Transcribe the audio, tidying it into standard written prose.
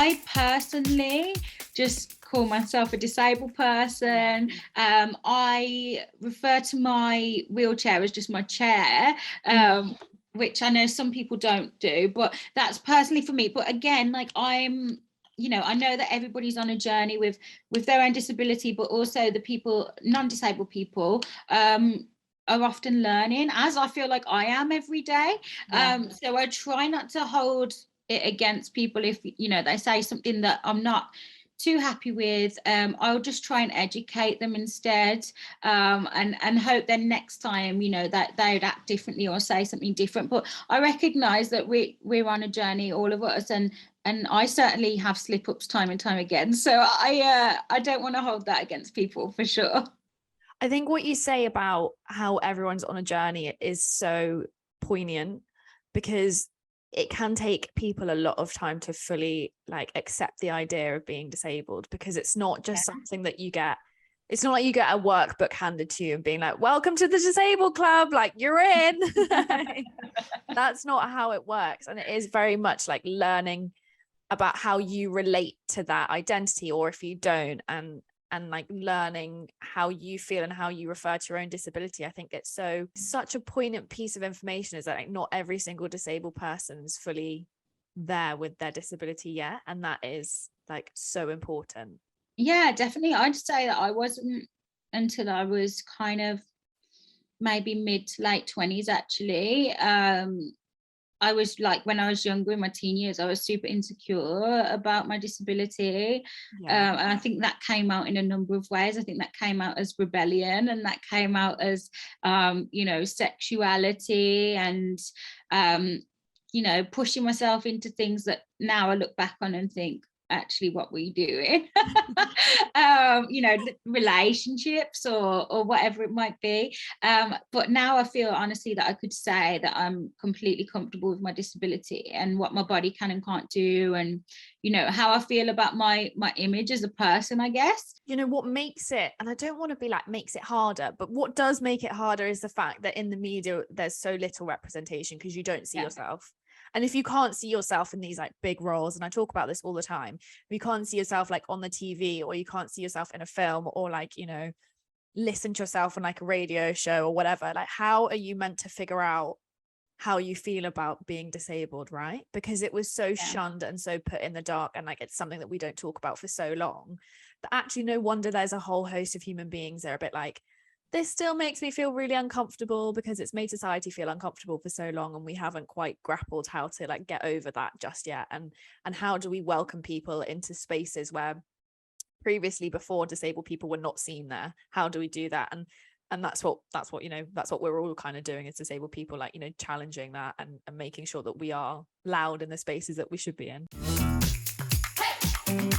I personally just call myself a disabled person. I refer to my wheelchair as just my chair, which I know some people don't do, but that's personally for me. But again, like I'm, I know that everybody's on a journey with their own disability, but also the people, non-disabled people, are often learning, as I feel like I am every day. So I try not to hold it against people if they say something that I'm not too happy with. I'll just try and educate them instead, and hope then next time that they would act differently or say something different. But I recognize that we're on a journey, all of us, and I certainly have slip-ups time and time again, so I don't want to hold that against people, for sure. I think what you say about how everyone's on a journey is so poignant, because it can take people a lot of time to fully accept the idea of being disabled, because it's not just something that you get. It's not like you get a workbook handed to you and being like, welcome to the disabled club, like you're in. That's not how it works. And it is very much like learning about how you relate to that identity, or if you don't, and like learning how you feel and how you refer to your own disability. I think it's such a poignant piece of information, is that like not every single disabled person's fully there with their disability yet, and that is like so important. Yeah, definitely. I'd say that I wasn't until I was kind of maybe mid to late 20s, actually. I was like, when I was younger, in my teen years, I was super insecure about my disability. And I think that came out in a number of ways. I think that came out as rebellion, and that came out as, sexuality, and, pushing myself into things that now I look back on and think, actually, what were you doing? Relationships or whatever it might be. But now I feel honestly that I could say that I'm completely comfortable with my disability and what my body can and can't do, and how I feel about my image as a person, I guess. What makes it, and I don't want to be like makes it harder, but what does make it harder is the fact that in the media there's so little representation, because you don't see yourself. And if you can't see yourself in these like big roles, and I talk about this all the time, if you can't see yourself like on the TV, or you can't see yourself in a film, or like, listen to yourself on like a radio show or whatever, like how are you meant to figure out how you feel about being disabled, right? Because it was so shunned and so put in the dark, and like it's something that we don't talk about for so long, that actually no wonder there's a whole host of human beings that are a bit like, this still makes me feel really uncomfortable, because it's made society feel uncomfortable for so long, and we haven't quite grappled how to like get over that just yet. And how do we welcome people into spaces where previously, before, disabled people were not seen there? How do we do that? And that's what that's what we're all kind of doing as disabled people, like challenging that and making sure that we are loud in the spaces that we should be in. Hey!